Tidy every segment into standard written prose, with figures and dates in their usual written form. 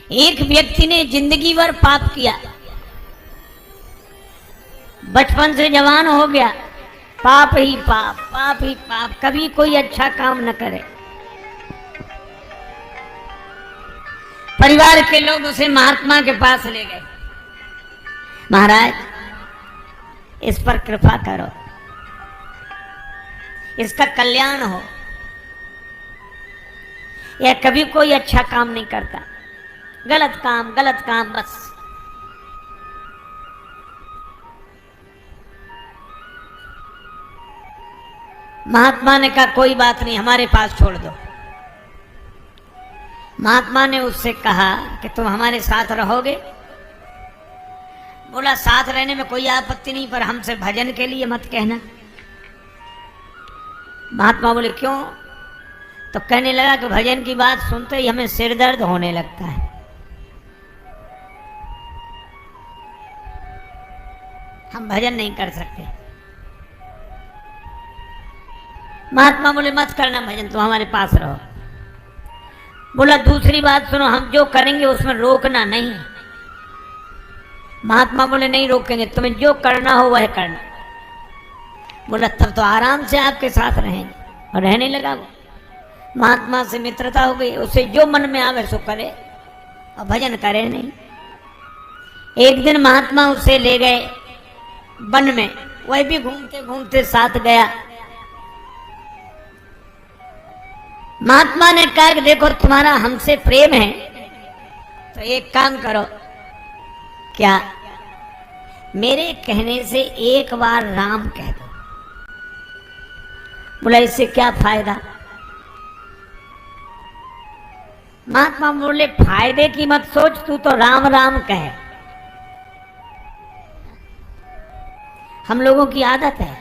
एक व्यक्ति ने जिंदगी भर पाप किया, बचपन से जवान हो गया, पाप ही पाप, पाप ही पाप, कभी कोई अच्छा काम न करे। परिवार के लोग उसे महात्मा के पास ले गए, महाराज इस पर कृपा करो, इसका कल्याण हो। यह कभी कोई अच्छा काम नहीं करता, गलत काम बस। महात्मा ने कहा कोई बात नहीं, हमारे पास छोड़ दो। महात्मा ने उससे कहा कि तुम हमारे साथ रहोगे? बोला साथ रहने में कोई आपत्ति नहीं, पर हमसे भजन के लिए मत कहना। महात्मा बोले क्यों? तो कहने लगा कि भजन की बात सुनते ही हमें सिर दर्द होने लगता है, हम भजन नहीं कर सकते। महात्मा बोले मत करना भजन, तुम हमारे पास रहो। बोला दूसरी बात सुनो, हम जो करेंगे उसमें रोकना नहीं। महात्मा बोले नहीं रोकेंगे, तुम्हें जो करना हो वह करना। बोला तब तो आराम से आपके साथ रहेंगे, और रहने लगा वो। महात्मा से मित्रता हो गई, उसे जो मन में आवे सो करे और भजन करे नहीं। एक दिन महात्मा उसे ले गए वन में, वह भी घूमते घूमते साथ गया। महात्मा ने कहा कि देखो तुम्हारा हमसे प्रेम है तो एक काम करो, क्या मेरे कहने से एक बार राम कह दो। बोला इससे क्या फायदा? महात्मा बोले फायदे की मत सोच, तू तो राम राम कहे। हम लोगों की आदत है,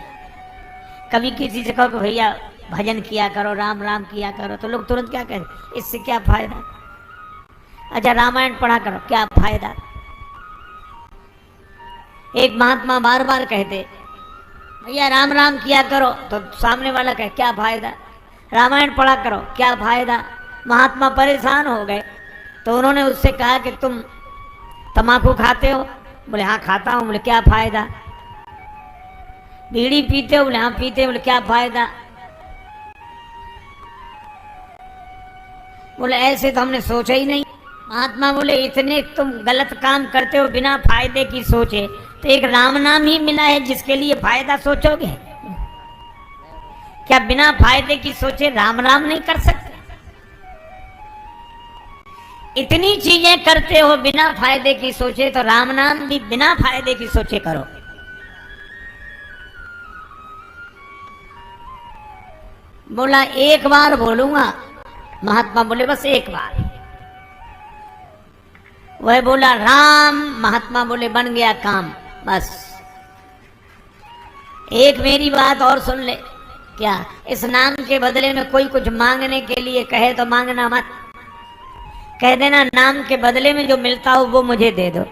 कभी किसी से कहो कि भैया भजन किया करो, राम राम किया करो, तो लोग तुरंत क्या कहते, इससे क्या फायदा? अच्छा रामायण पढ़ा करो, क्या फायदा? एक महात्मा बार बार कहते भैया राम राम किया करो, तो सामने वाला कहे क्या फायदा? रामायण पढ़ा करो, क्या फायदा? महात्मा परेशान हो गए, तो उन्होंने उससे कहा कि तुम तम्बाकू खाते हो? बोले हाँ खाता हूं। बोले क्या फायदा? बीड़ी पीते हो? बोले हाँ पीते हो। बोले क्या फायदा? बोले ऐसे तो हमने सोचा ही नहीं। महात्मा बोले इतने तुम गलत काम करते हो बिना फायदे की सोचे, तो एक राम नाम ही मिला है जिसके लिए फायदा सोचोगे? क्या बिना फायदे की सोचे राम राम नहीं कर सकते? इतनी चीजें करते हो बिना फायदे की सोचे, तो राम नाम भी बिना फायदे की सोचे करो। बोला एक बार बोलूंगा। महात्मा बोले बस एक बार। वह बोला राम, महात्मा बोले बन गया काम। बस एक मेरी बात और सुन ले, क्या इस नाम के बदले में कोई कुछ मांगने के लिए कहे तो मांगना मत, कह देना नाम के बदले में जो मिलता हो वो मुझे दे दो,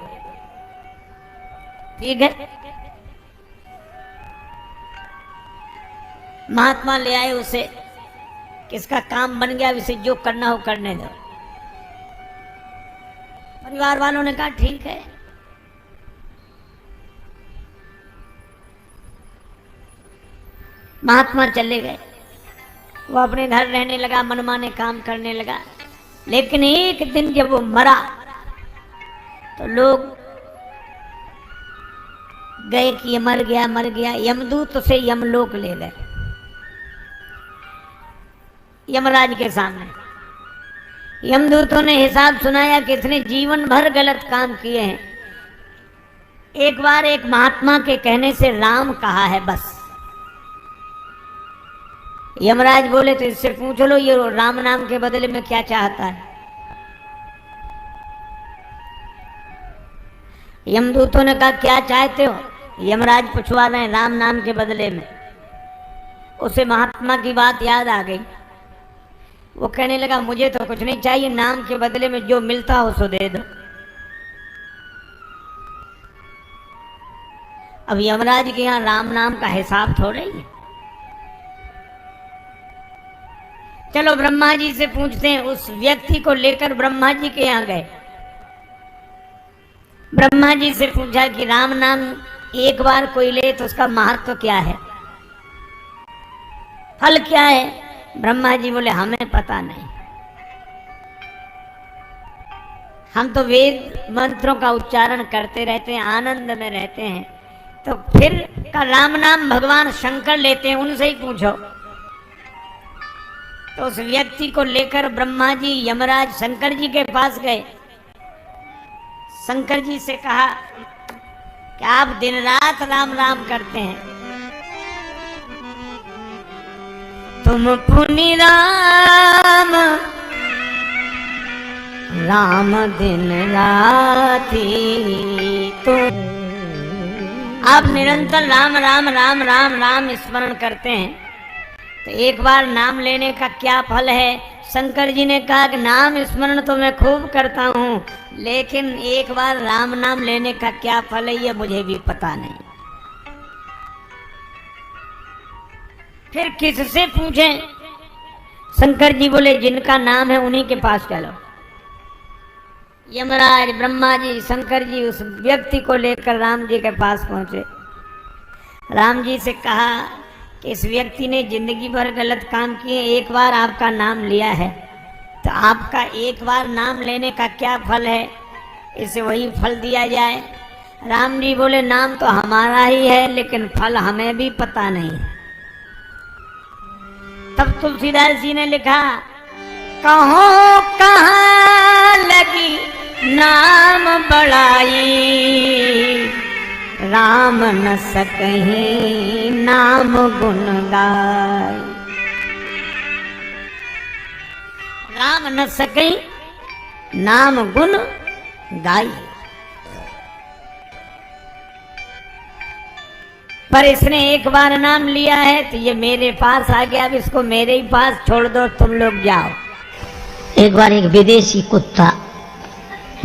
ठीक है? महात्मा ले आए उसे, किसका काम बन गया, इसे जो करना हो करने दो। परिवार वालों ने कहा ठीक है। महात्मा चले गए, वो अपने घर रहने लगा, मनमाने काम करने लगा। लेकिन एक दिन जब वो मरा तो लोग गए कि ये मर गया मर गया। यमदूत उसे यमलोक ले गए, यमराज के सामने। यमदूतों ने हिसाब सुनाया कि इसने जीवन भर गलत काम किए हैं, एक बार एक महात्मा के कहने से राम कहा है बस। यमराज बोले तो इससे पूछ लो ये राम नाम के बदले में क्या चाहता है। यमदूतों ने कहा क्या चाहते हो? यमराज पूछवा रहे हैं राम नाम के बदले में। उसे महात्मा की बात याद आ गई, वो कहने लगा मुझे तो कुछ नहीं चाहिए, नाम के बदले में जो मिलता हो सो दे दो। अब यमराज के यहाँ राम नाम का हिसाब थोड़ा ही है। चलो ब्रह्मा जी से पूछते हैं। उस व्यक्ति को लेकर ब्रह्मा जी के यहाँ गए। ब्रह्मा जी से पूछा कि राम नाम एक बार कोई ले तो उसका महत्व क्या है, फल क्या है? ब्रह्मा जी बोले हमें पता नहीं, हम तो वेद मंत्रों का उच्चारण करते रहते हैं, आनंद में रहते हैं। तो फिर का राम नाम भगवान शंकर लेते हैं, उनसे ही पूछो। तो उस व्यक्ति को लेकर ब्रह्मा जी यमराज शंकर जी के पास गए। शंकर जी से कहा कि आप दिन रात राम राम करते हैं, तुम पुनि राम राम दिन राती, तुम आप निरंतर राम राम राम राम राम स्मरण करते हैं, तो एक बार नाम लेने का क्या फल है? शंकर जी ने कहा कि नाम स्मरण तो मैं खूब करता हूँ, लेकिन एक बार राम नाम लेने का क्या फल है ये मुझे भी पता नहीं। फिर किससे पूछें? शंकर जी बोले जिनका नाम है उन्हीं के पास चलो। यमराज, ब्रह्मा जी, शंकर जी उस व्यक्ति को लेकर राम जी के पास पहुंचे। राम जी से कहा कि इस व्यक्ति ने जिंदगी भर गलत काम किए, एक बार आपका नाम लिया है, तो आपका एक बार नाम लेने का क्या फल है, इसे वही फल दिया जाए। राम जी बोले नाम तो हमारा ही है, लेकिन फल हमें भी पता नहीं। तब तुलसीदास जी ने लिखा, कहो कहाँ लगी नाम बड़ाई, राम न सकहि नाम गुण गाय। राम न सकहि नाम गुण गाय। पर इसने एक बार नाम लिया है तो ये मेरे पास आ गया, अब इसको मेरे ही पास छोड़ दो, तुम लोग जाओ। एक बार एक विदेशी कुत्ता,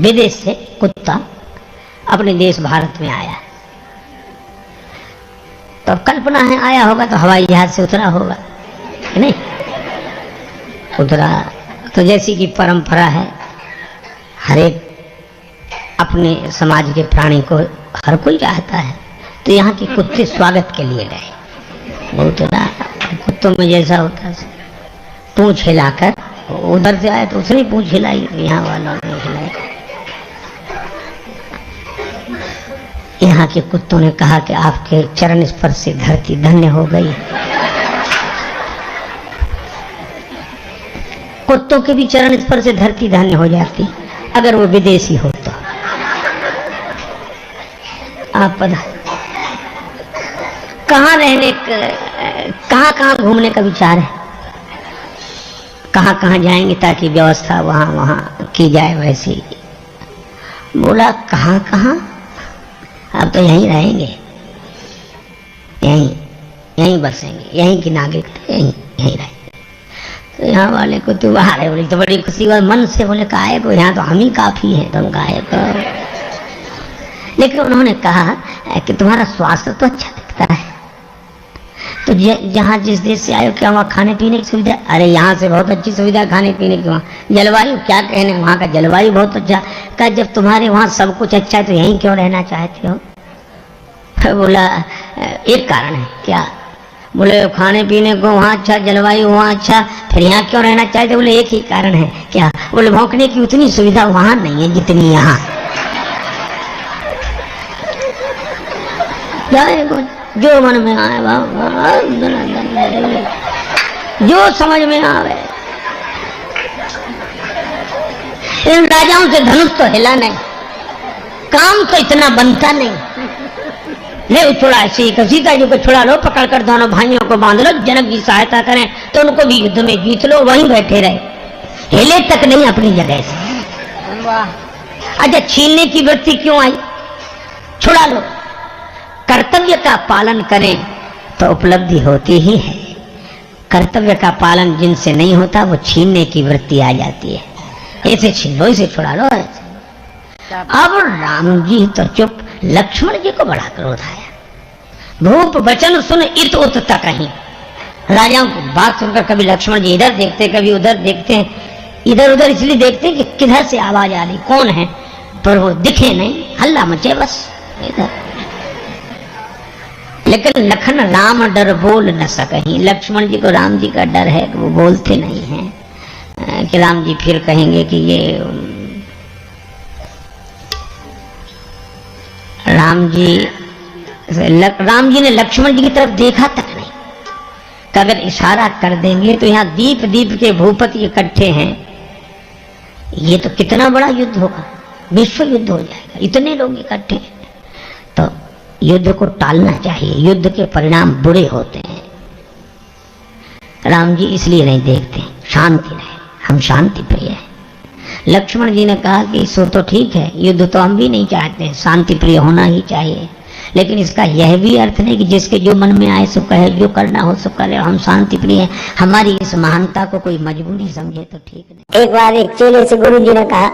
विदेश से कुत्ता अपने देश भारत में आया, तो अब कल्पना है आया होगा तो हवाई जहाज से उतरा होगा, नहीं उतरा तो जैसी कि परंपरा है, हर एक अपने समाज के प्राणी को हर कोई चाहता है, तो यहाँ के कुत्ते स्वागत के लिए गए। वो उतरा, कुत्तों में जैसा होता है पूंछ हिलाकर, उधर से आए तो उसने पूंछ हिलाई, यहाँ वालों ने हिलाई। यहाँ के कुत्तों ने कहा कि आपके चरण स्पर्श से धरती धन्य हो गई। कुत्तों के भी चरण स्पर्श से धरती धन्य हो जाती अगर वो विदेशी हो तो। आप पता कहाँ रहने, कहाँ कहाँ घूमने का विचार है, कहाँ कहाँ जाएंगे ताकि व्यवस्था वहाँ वहाँ की जाए वैसी। बोला कहाँ कहाँ, अब तो यहीं रहेंगे, यहीं बसेंगे, यहीं की नागरिक यहीं रहेंगे। तो यहाँ वाले को तो बाहर है, बोली तो बड़ी खुशी हुआ मन से, बोले काहे को, यहाँ तो हम ही काफी है, तुम काहे को। लेकिन उन्होंने कहा कि तुम्हारा स्वास्थ्य तो अच्छा दिखता है, तो जहाँ जिस देश से आए हो क्या वहाँ खाने पीने की सुविधा? अरे यहाँ से बहुत अच्छी सुविधा खाने पीने की, वहाँ जलवायु क्या कहने, वहाँ का जलवायु बहुत अच्छा। कहा जब तुम्हारे वहाँ सब कुछ अच्छा है तो यहीं क्यों रहना चाहते हो? बोला एक कारण है। क्या? बोले खाने पीने को वहाँ अच्छा, जलवायु वहाँ अच्छा, फिर यहाँ क्यों रहना चाहते? बोले एक ही कारण है। क्या? बोले भौंकने की उतनी सुविधा वहाँ नहीं है जितनी यहाँ। जो मन में आए, जो समझ में आवे। इन राजाओं से धनुष तो हिला नहीं, काम तो इतना बनता नहीं। ले छोड़ा ऐसे सीता जी को छुड़ा लो, पकड़ कर दोनों भाइयों को बांध लो, जनक जी सहायता करें तो उनको भी युद्ध में जीत लो, वहीं बैठे रहे, हिले तक नहीं अपनी जगह से। अच्छा छीनने की वृत्ति क्यों आई? छुड़ा लो। कर्तव्य का पालन करें तो उपलब्धि होती ही है, कर्तव्य का पालन जिनसे नहीं होता वो छीनने की वृत्ति आ जाती है। ऐसे छीन लो, इसे छुड़ा लो ऐसे। अब राम जी तो चुप, लक्ष्मण जी को बड़ा क्रोध आया। भूप वचन सुन इत उत तक कहीं। राजाओं की बात सुनकर कभी लक्ष्मण जी इधर देखते, कभी उधर देखते हैं। इधर उधर इसलिए देखते हैं कि किधर से आवाज आ रही, कौन है। पर वो दिखे नहीं, हल्ला मचे बस इधर। लेकिन लखन राम डर बोल न सकहीं। लक्ष्मण जी को राम जी का डर है कि वो बोलते नहीं हैं कि राम जी फिर कहेंगे कि ये राम जी ने लक्ष्मण जी की तरफ देखा तक नहीं कि अगर इशारा कर देंगे तो यहाँ दीप दीप के भूपति इकट्ठे हैं, ये तो कितना बड़ा युद्ध होगा, विश्व युद्ध हो जाएगा, इतने लोग इकट्ठे हैं। तो युद्ध को टालना चाहिए, युद्ध के परिणाम बुरे होते हैं। राम जी इसलिए नहीं देखते, शांति रहे, हम शांति प्रिय हैं। लक्ष्मण जी ने कहा कि सो तो ठीक है, युद्ध तो हम भी नहीं चाहते, शांति प्रिय होना ही चाहिए, लेकिन इसका यह भी अर्थ नहीं कि जिसके जो मन में आए सो कहे, जो करना हो सो करे, हम शांति प्रिय हैं। हमारी इस महानता को कोई मजबूरी समझे तो ठीक नहीं। एक बार एक चेले से गुरु जी ने कहा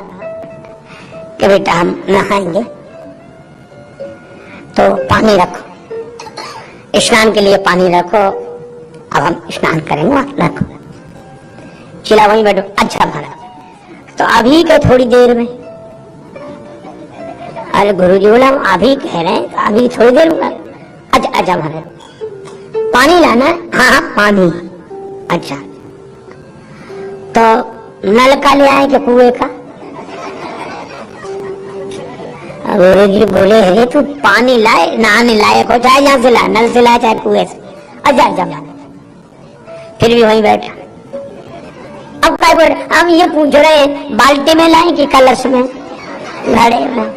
कि बेटा हम नहाएंगे तो पानी रखो, स्नान के लिए पानी रखो, अब हम स्नान करेंगे, आप रखो। चला वहीं बैठो। अच्छा महाराज, तो अभी के थोड़ी देर में। अरे गुरु जी बोला अभी कह रहे हैं, तो अभी थोड़ी देर में। अच्छा अच्छा महाराज, पानी लाना है? हाँ हाँ पानी। अच्छा, तो नल का ले आए कि कुएं का? गुरु जी बोले है तू पानी लाए, नहाने लायक हो, चाहे जहां से लाए, नल से लाए चाहे कुएं से। अच्छा अच्छा महाराज, फिर भी वहीं बैठा। अब क्या बोल, हम ये पूछ रहे हैं बाल्टी में लाए कि कलश में, घड़े में?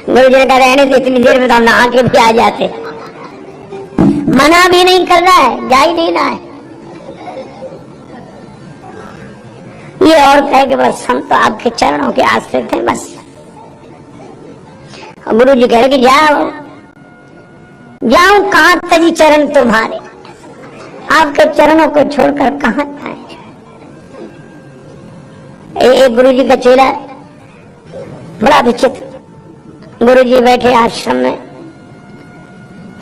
गुरु जी ने कहा रहने दे, इतनी देर में तो हम नहा के भी आ जाते। मना भी नहीं कर रहा है, जा ही नहीं रहा है। ये और कहे कि बस हम तो आपके चरणों के आश्रित हैं बस। गुरु जी कह रहे कि जाओ जाओ, कहां तजी चरण तुम्हारे, आपके चरणों को छोड़कर कहां जाए। एक गुरु जी का चेला बड़ा विचित्र। गुरु जी बैठे आश्रम में,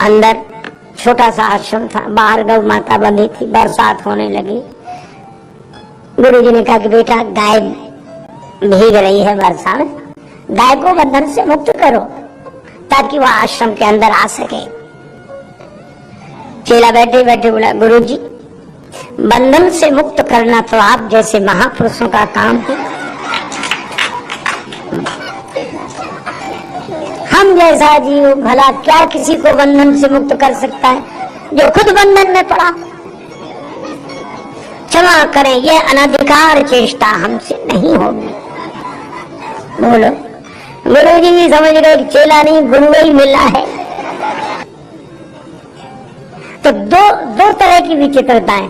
अंदर छोटा सा आश्रम था, बाहर गौ माता बंधी थी, बरसात होने लगी। गुरु जी ने कहा कि बेटा गाय भीग रही है वर्षा में, गाय को बंधन से मुक्त करो ताकि वह आश्रम के अंदर आ सके। चेला बैठे बैठे बोला गुरु जी बंधन से मुक्त करना तो आप जैसे महापुरुषों का काम है, हम जैसा जीव भला क्या किसी को बंधन से मुक्त कर सकता है जो खुद बंधन में पड़ा। क्षमा करें, यह अनधिकार चेष्टा हमसे नहीं होगी। बोलो, गुरु जी भी समझ गए कि चेला नहीं गुरु ही मिला है। तो दो तरह की विचित्रताएं।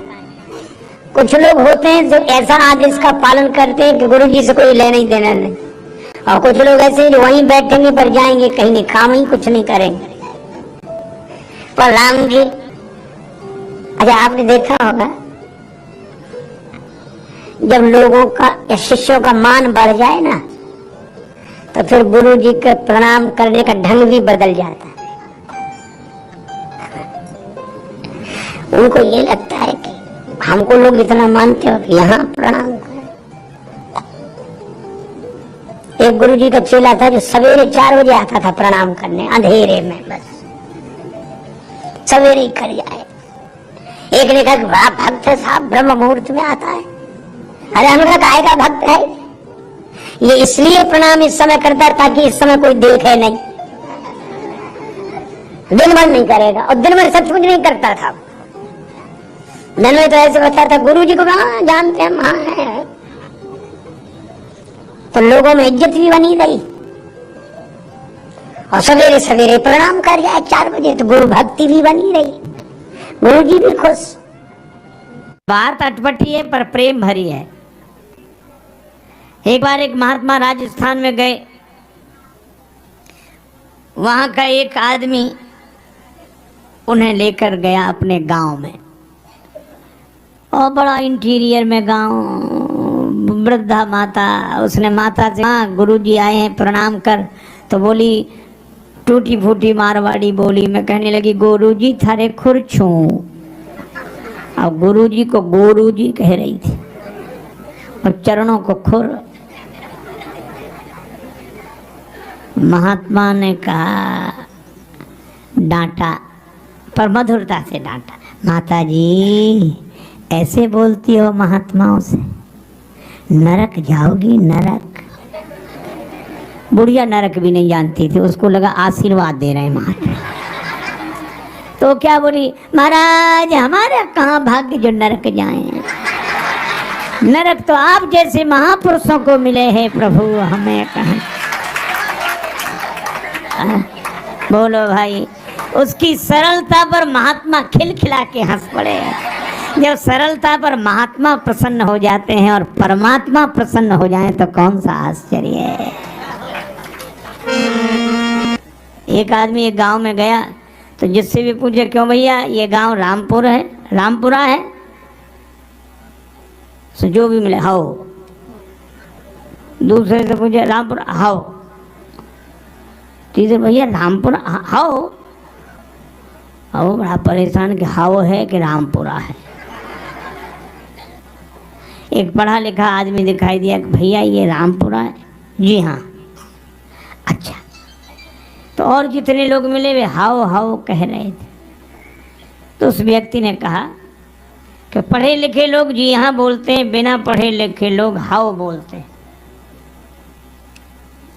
कुछ लोग होते हैं जो ऐसा आदेश का पालन करते हैं कि गुरु जी से कोई लेना ही देना नहीं, और कुछ लोग ऐसे जो वहीं बैठेंगे पर जाएंगे कहीं नहीं, काम ही कुछ नहीं करेंगे। पर राम जी, अच्छा आपने देखा होगा जब लोगों का या शिष्यों का मान बढ़ जाए ना, तो फिर गुरु जी के प्रणाम करने का ढंग भी बदल जाता है। उनको ये लगता है कि हमको लोग इतना मानते हो कि यहाँ प्रणाम करें। एक गुरु जी का चेला था जो सवेरे 4 बजे आता था प्रणाम करने, अंधेरे में, बस सवेरे ही कर जाए। एक ने कहा बड़ा भक्त है साहब, ब्रह्म मुहूर्त में आता है। अरे हमने कहा का भक्त है, ये इसलिए प्रणाम इस समय करता है ताकि इस समय कोई देखे नहीं, दिन भर नहीं करेगा। और दिन भर सच कुछ नहीं करता था, दिन में तो ऐसे बता था गुरु जी को जानते हैं वहां है, तो लोगों में इज्जत भी बनी रही। और सवेरे सवेरे प्रणाम कर जाए 4 बजे तो गुरु भक्ति भी बनी रही, गुरु जी भी खुश। बात अटपटी है पर प्रेम भरी है। एक बार एक महात्मा राजस्थान में गए, वहां का एक आदमी उन्हें लेकर गया अपने गांव में, और बड़ा इंटीरियर में गांव, वृद्धा माता। उसने माता से हाँ गुरुजी आए हैं प्रणाम कर, तो बोली टूटी फूटी मारवाड़ी बोली में कहने लगी गुरुजी थारे खुर छू, और गुरुजी को गुरुजी कह रही थी और चरणों को खुर। महात्मा ने कहा, डांटा, पर मधुरता से डांटा, माता जी ऐसे बोलती हो महात्माओं से, नरक जाओगी नरक। बुढ़िया नरक भी नहीं जानती थी, उसको लगा आशीर्वाद दे रहे हैं महात्मा। तो क्या बोली, महाराज हमारे कहाँ भाग्य जो नरक जाएं, नरक तो आप जैसे महापुरुषों को मिले हैं प्रभु, हमें कहाँ। बोलो भाई, उसकी सरलता पर महात्मा खिलखिला के हंस पड़े। जब सरलता पर महात्मा प्रसन्न हो जाते हैं और परमात्मा प्रसन्न हो जाए तो कौन सा आश्चर्य है। एक आदमी एक गांव में गया तो जिससे भी पूछे, क्यों भैया ये गांव रामपुर है, रामपुरा है, तो जो भी मिले हाओ। दूसरे से पूछे रामपुर हाओ, तीसरे भैया रामपुर हाओ। वो बड़ा परेशान कि हाओ है कि रामपुरा है। एक पढ़ा लिखा आदमी दिखाई दिया कि भैया ये रामपुरा है। जी हाँ। अच्छा, तो और जितने लोग मिले वे हाओ हाओ कह रहे थे। तो उस व्यक्ति ने कहा कि पढ़े लिखे लोग जी हाँ बोलते हैं, बिना पढ़े लिखे लोग हाओ बोलते हैं।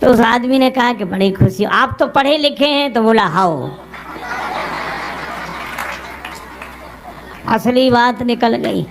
तो उस आदमी ने कहा कि बड़ी खुशी, आप तो पढ़े लिखे हैं, तो बोला हाओ। असली बात निकल गई।